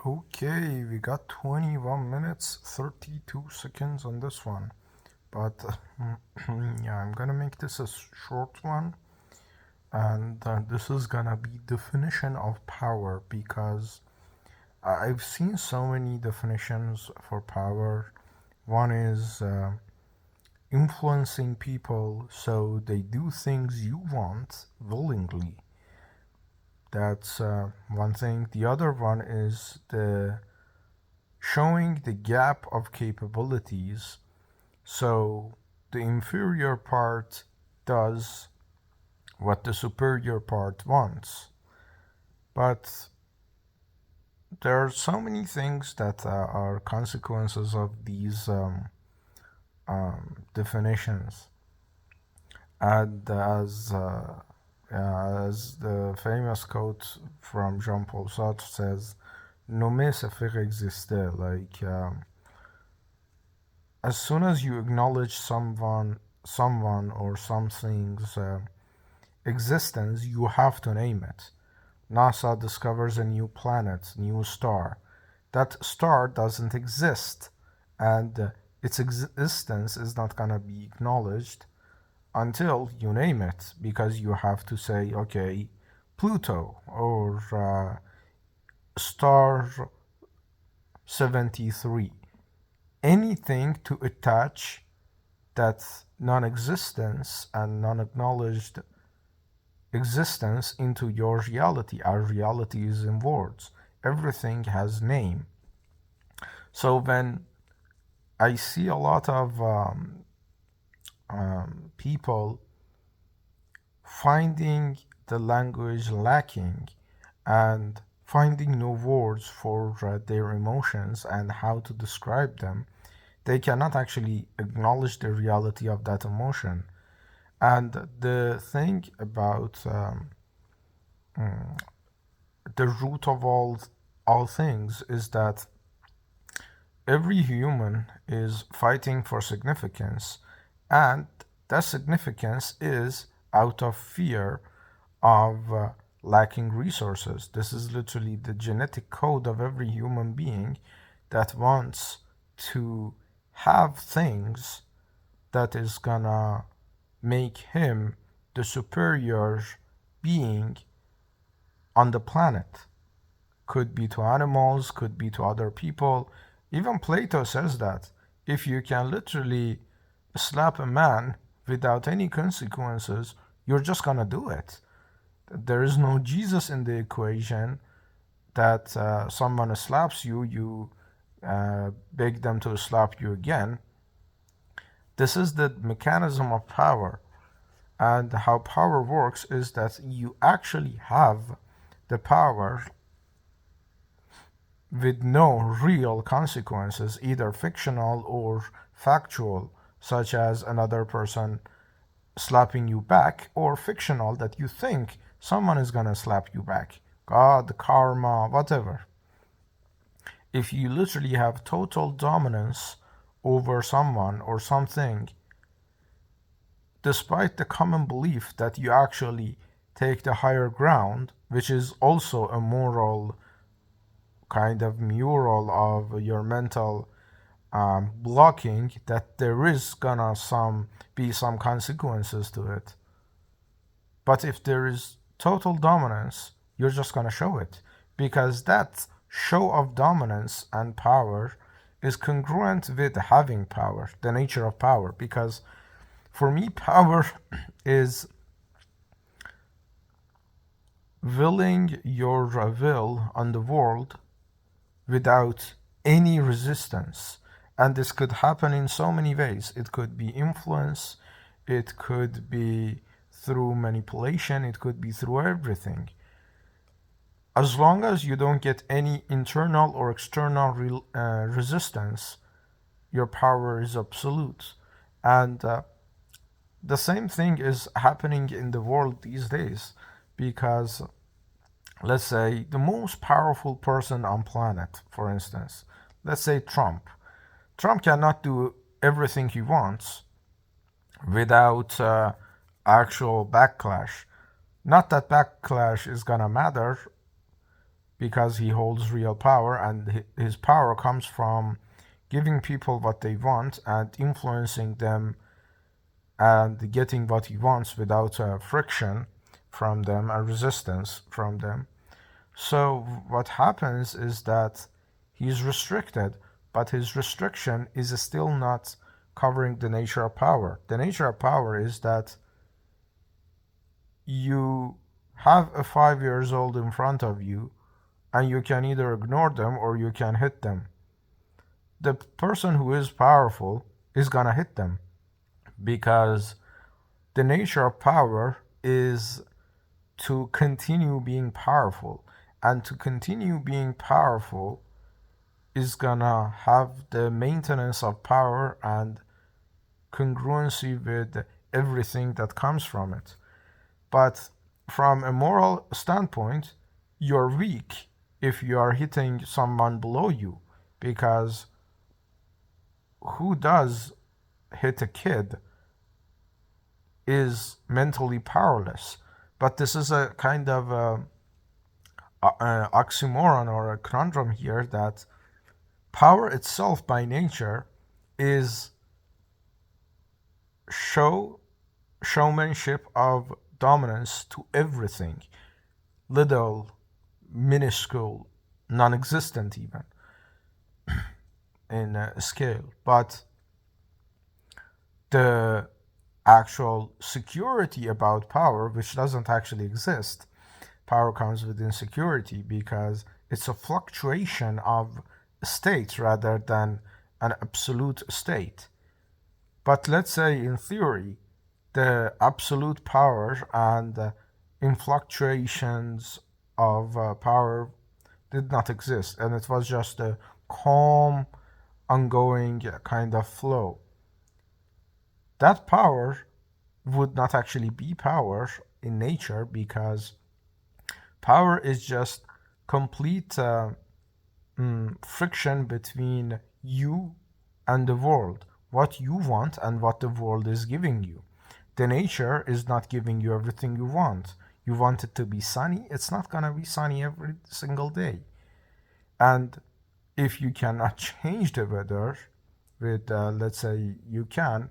Okay, we got 21 minutes, 32 seconds on this one. But yeah, I'm gonna make this a short one. And this is gonna be definition of power because I've seen so many definitions for power. One is influencing people so they do things you want willingly. That's one thing. The other one is the showing the gap of capabilities. So the inferior part does what the superior part wants. But there are so many things that are consequences of these definitions. And as the famous quote from Jean-Paul Sartre says, nommer c'est faire exister. Like as soon as you acknowledge someone or something's existence, you have to name it. NASA discovers a new planet, new star. That star doesn't exist, and its existence is not gonna be acknowledged until you name it, because you have to say, okay, Pluto or star 73. Anything to attach that non-existence and non-acknowledged existence into your reality. Our reality is in words. Everything has name. So when I see a lot of people finding the language lacking and finding no words for their emotions and how to describe them, they cannot actually acknowledge the reality of that emotion. And the thing about the root of all things is that every human is fighting for significance, and that significance is out of fear of lacking resources. This is literally the genetic code of every human being that wants to have things that is gonna make him the superior being on the planet. Could be to animals, could be to other people. Even Plato says that if you can literally slap a man without any consequences, you're just gonna do it. There is no Jesus in the equation that someone slaps you, you beg them to slap you again. This is the mechanism of power. And how power works is that you actually have the power with no real consequences, either fictional or factual, such as another person slapping you back, or fictional that you think someone is gonna slap you back. God, karma, whatever. If you literally have total dominance over someone or something, despite the common belief that you actually take the higher ground, which is also a moral kind of mural of your mental blocking, that there is gonna be some consequences to it. But if there is total dominance, you're just gonna show it, because that show of dominance and power is congruent with having power, the nature of power. Because for me, power is willing your will on the world without any resistance. And this could happen in so many ways. It could be influence, it could be through manipulation, it could be through everything. As long as you don't get any internal or external resistance, your power is absolute. And the same thing is happening in the world these days, because let's say the most powerful person on planet, for instance, let's say Trump. Trump cannot do everything he wants without actual backlash. Not that backlash is gonna matter because he holds real power, and his power comes from giving people what they want and influencing them and getting what he wants without friction from them and resistance from them. So what happens is that he's restricted, but his restriction is still not covering the nature of power. The nature of power is that you have a 5 years old in front of you and you can either ignore them or you can hit them. The person who is powerful is gonna hit them because the nature of power is to continue being powerful, and to continue being powerful is gonna have the maintenance of power and congruency with everything that comes from it. But from a moral standpoint, you're weak if you are hitting someone below you, because who does hit a kid is mentally powerless. But this is a kind of oxymoron or a conundrum here, that power itself by nature is showmanship of dominance to everything, little, minuscule, non-existent even in scale. But the actual security about power, which doesn't actually exist, power comes with insecurity because it's a fluctuation of states rather than an absolute state. But let's say in theory, the absolute power and in fluctuations of power did not exist, and it was just a calm, ongoing kind of flow. That power would not actually be power in nature, because power is just complete friction between you and the world, what you want and what the world is giving you. The nature is not giving you everything you want. You want it to be sunny, it's not gonna be sunny every single day. And if you cannot change the weather with, let's say you can,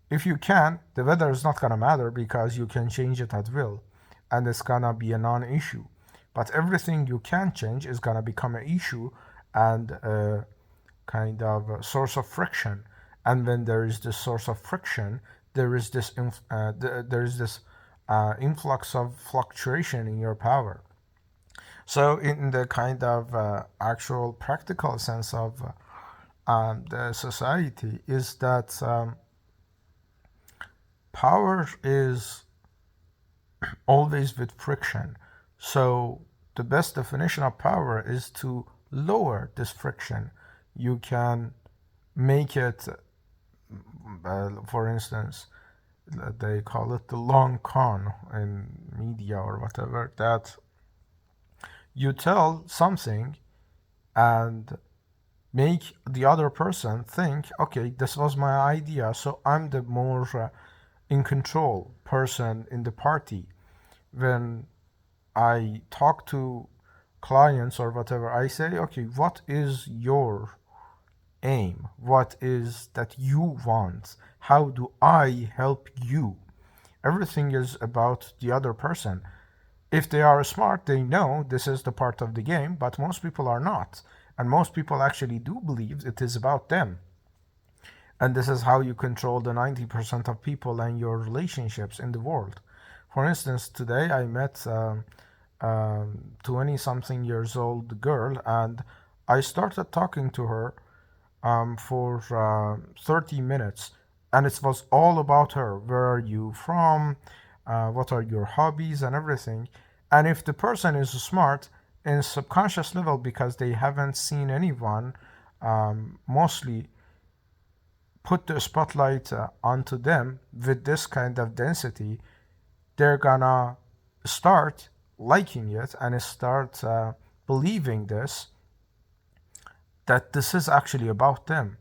if you can, the weather is not gonna matter because you can change it at will, and it's gonna be a non-issue. But everything you can change is gonna become an issue and a kind of a source of friction. And when there is this source of friction, there is this influx of fluctuation in your power. So in the kind of actual practical sense of the society, is that power is always with friction. So the best definition of power is to lower this friction. You can make it, for instance, they call it the long con in media or whatever, that you tell something and make the other person think, okay, this was my idea, so I'm the more in control person in the party. When I talk to clients or whatever, I say, okay, what is your aim? What is that you want? How do I help you? Everything is about the other person. If they are smart, they know this is the part of the game, but most people are not. And most people actually do believe it is about them. And this is how you control the 90% of people and your relationships in the world. For instance, today I met 20-something years old girl, and I started talking to her for 30 minutes, and it was all about her. Where are you from? What are your hobbies and everything? And if the person is smart, in subconscious level, because they haven't seen anyone mostly put the spotlight onto them with this kind of density, they're gonna start liking it and start believing this, that this is actually about them.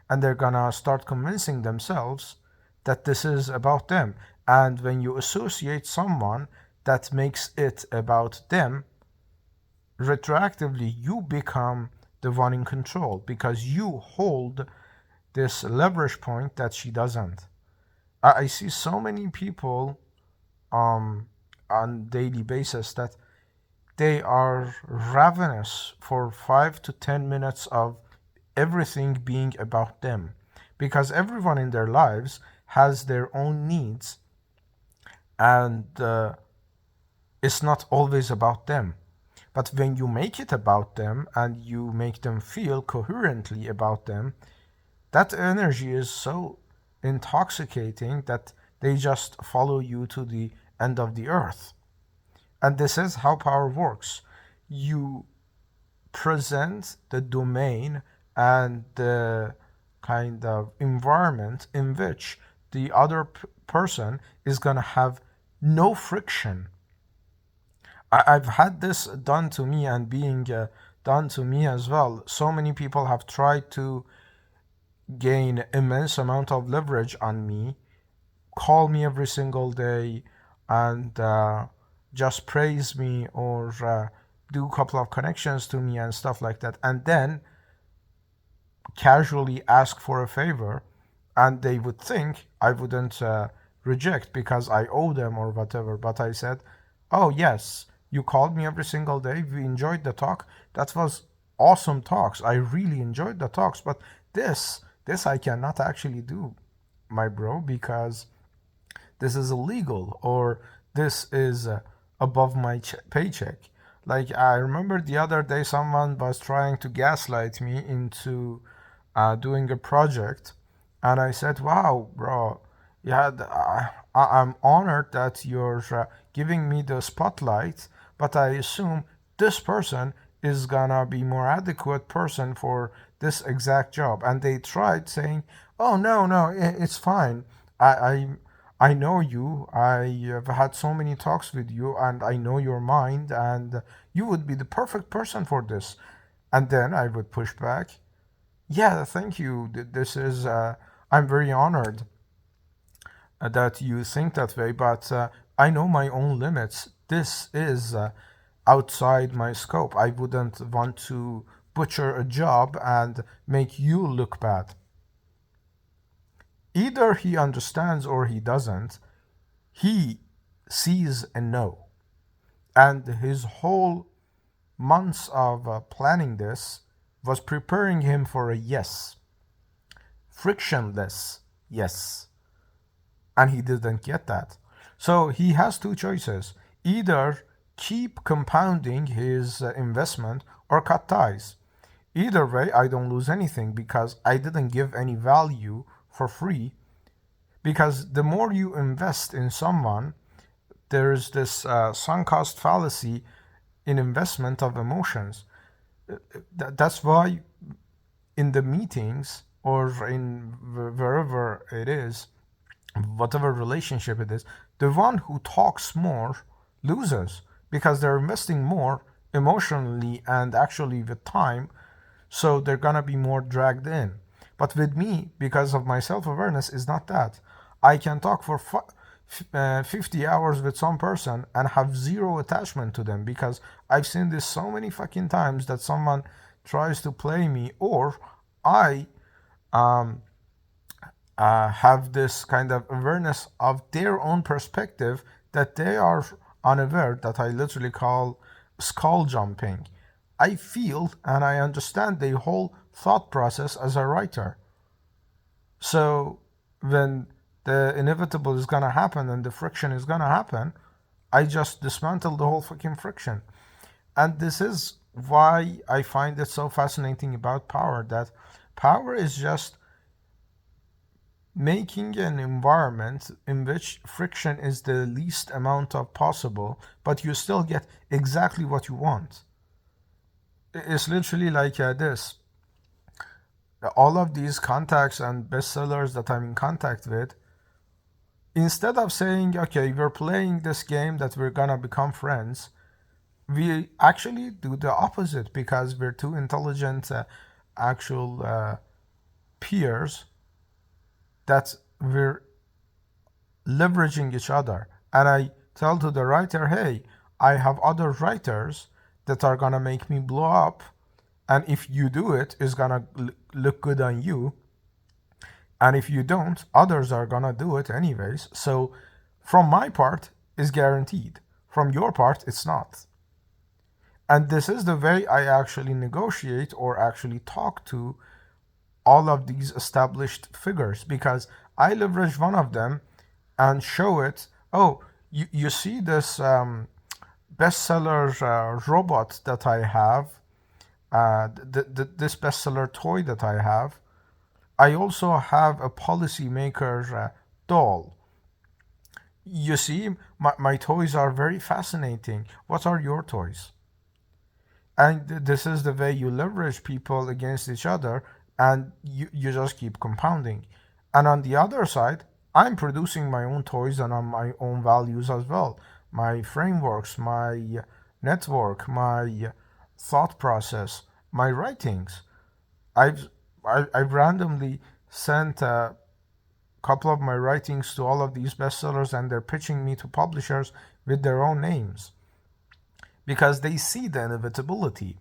And they're gonna start convincing themselves that this is about them. And when you associate someone that makes it about them, retroactively you become the one in control because you hold this leverage point that she doesn't. I see so many people um, on daily basis that they are ravenous for 5 to 10 minutes of everything being about them because everyone in their lives has their own needs and it's not always about them. But when you make it about them and you make them feel coherently about them, that energy is so intoxicating that they just follow you to the end of the earth. And this is how power works. You present the domain and the kind of environment in which the other person is going to have no friction. I've had this done to me and being done to me as well. So many people have tried to gain immense amount of leverage on me, call me every single day, and just praise me or do a couple of connections to me and stuff like that, and then casually ask for a favor, and they would think I wouldn't reject because I owe them or whatever. But I said, "Oh yes, you called me every single day. We enjoyed the talk. That was awesome talks. I really enjoyed the talks. But this I cannot actually do, my bro, because this is illegal or this is above my paycheck." Like I remember the other day, someone was trying to gaslight me into doing a project, and I said, "Wow, bro, yeah, I'm honored that you're giving me the spotlight, but I assume this person is gonna be more adequate person for this exact job." And they tried saying, "Oh no, no, it's fine. I I know you. I have had so many talks with you, and I know your mind, and you would be the perfect person for this." And then I would push back, "Yeah, thank you. This is, I'm very honored that you think that way, but I know my own limits. This is outside my scope. I wouldn't want to butcher a job and make you look bad." Either he understands or he doesn't. He sees a no. And his whole months of planning this was preparing him for a yes. Frictionless yes. And he didn't get that. So he has two choices: either keep compounding his investment or cut ties. Either way, I don't lose anything because I didn't give any value for free. Because the more you invest in someone, there's this sunk cost fallacy in investment of emotions. That's why in the meetings or in wherever it is, whatever relationship it is, the one who talks more loses because they're investing more emotionally and actually with time, so they're gonna be more dragged in. But with me, because of my self awareness, is not that. I can talk for 50 hours with some person and have zero attachment to them because I've seen this so many fucking times that someone tries to play me, or I um, have this kind of awareness of their own perspective that they are unaware, that I literally call skull jumping. I feel and I understand the whole thought process as a writer. So when the inevitable is gonna happen and the friction is gonna happen, I just dismantle the whole fucking friction. And this is why I find it so fascinating about power, that power is just making an environment in which friction is the least amount of possible, but you still get exactly what you want. It's literally like this. All of these contacts and bestsellers that I'm in contact with, instead of saying, okay, we're playing this game that we're gonna become friends, we actually do the opposite because we're two intelligent, actual peers that we're leveraging each other. And I tell to the writer, hey, I have other writers. that are gonna make me blow up, and if you do it, it's gonna look good on you, and if you don't, others are gonna do it anyways. So from my part, it's guaranteed. From your part, it's not. And this is the way I actually negotiate or actually talk to all of these established figures, because I leverage one of them and show it. Oh, you see this bestseller robot that I have, this bestseller toy that I have. I also have a policymaker doll. You see, my toys are very fascinating. What are your toys? And this is the way you leverage people against each other, and you just keep compounding. And on the other side, I'm producing my own toys and on my own values as well. My frameworks, my network, my thought process, my writings. I've I've randomly sent a couple of my writings to all of these bestsellers, and they're pitching me to publishers with their own names because they see the inevitability.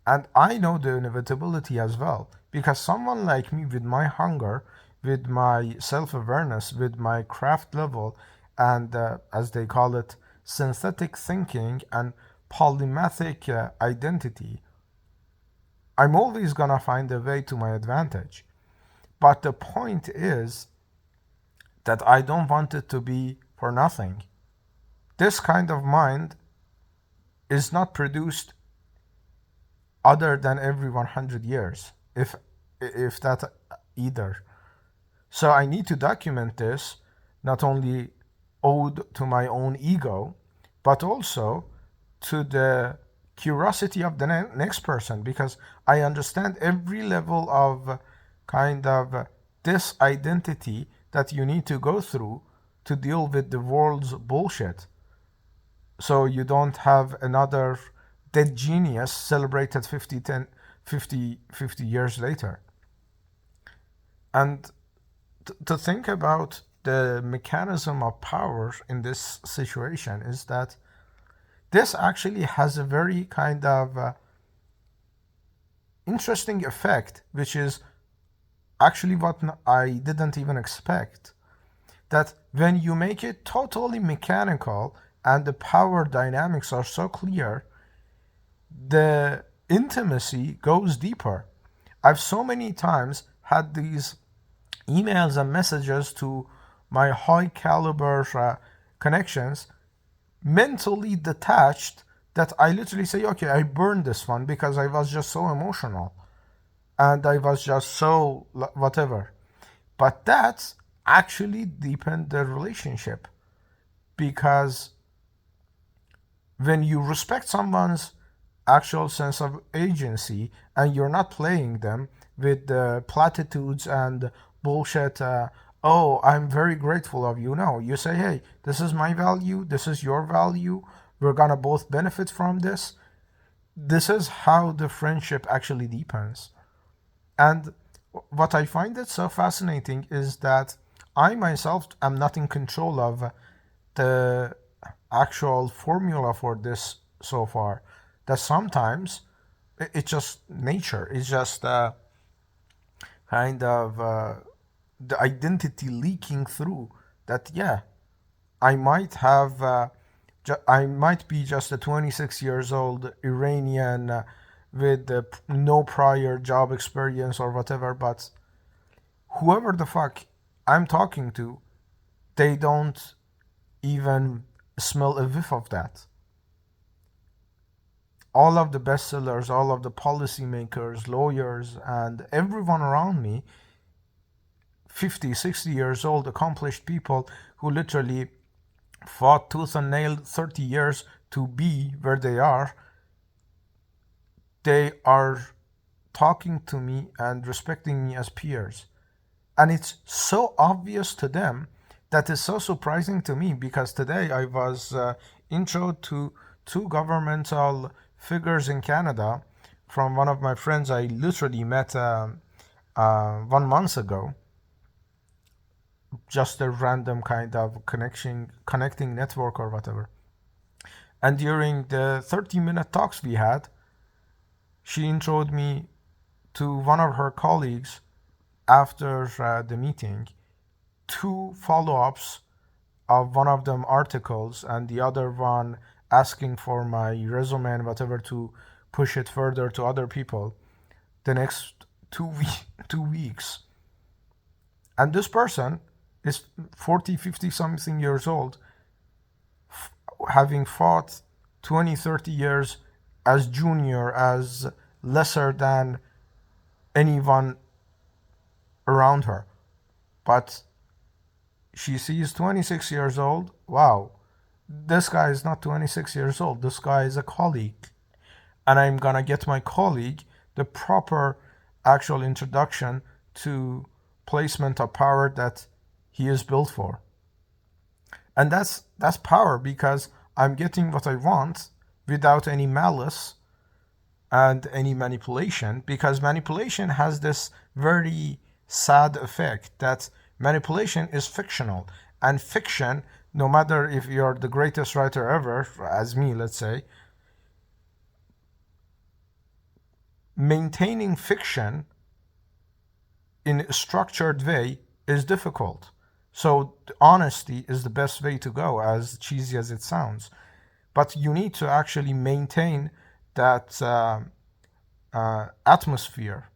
And I know the inevitability as well, because someone like me, with my hunger, with my self awareness, with my craft level, and as they call it, synthetic thinking and polymathic identity, I'm always gonna find a way to my advantage. But the point is that I don't want it to be for nothing. This kind of mind is not produced other than every 100 years, if that either. So I need to document this, not only owed to my own ego, but also to the curiosity of the next person, because I understand every level of kind of this identity that you need to go through to deal with the world's bullshit. So you don't have another dead genius celebrated 50 years later. And to think about the mechanism of power in this situation is that this actually has a very kind of interesting effect, which is actually what I didn't even expect. That when you make it totally mechanical and the power dynamics are so clear, the intimacy goes deeper. I've so many times had these emails and messages to my high caliber connections, mentally detached, that I literally say, okay, I burned this one because I was just so emotional and I was just so whatever. But that's actually deepened the relationship, because when you respect someone's actual sense of agency and you're not playing them with the platitudes and bullshit, oh, I'm very grateful of you. No, you say, hey, this is my value, this is your value, we're gonna both benefit from this. This is how the friendship actually deepens. And what I find it so fascinating is that I myself am not in control of the actual formula for this so far. That sometimes it's just nature. It's just kind of the identity leaking through. That yeah, I might have, I might be just a 26 years old Iranian with no prior job experience or whatever, but whoever the fuck I'm talking to, they don't even smell a whiff of that. All of the bestsellers, all of the policymakers, lawyers, and everyone around me, 50, 60 years old, accomplished people who literally fought tooth and nail 30 years to be where they are talking to me and respecting me as peers. And it's so obvious to them that is so surprising to me, because today I was intro to two governmental figures in Canada from one of my friends I literally met 1 month ago. Just a random kind of connecting network or whatever. And during the 30-minute talks we had, she introduced me to one of her colleagues after the meeting, two follow-ups of one of them articles and the other one asking for my resume and whatever to push it further to other people the next 2 weeks. And this person is 40, 50 something years old, having fought 20, 30 years as junior, as lesser than anyone around her. But she sees 26 years old. Wow, this guy is not 26 years old. This guy is a colleague. And I'm gonna get my colleague the proper actual introduction to placement of power that he is built for. And that's power, because I'm getting what I want without any malice and any manipulation, because manipulation has this very sad effect that manipulation is fictional. And fiction, no matter if you're the greatest writer ever, as me, let's say, maintaining fiction in a structured way is difficult. So honesty is the best way to go, as cheesy as it sounds. But you need to actually maintain that atmosphere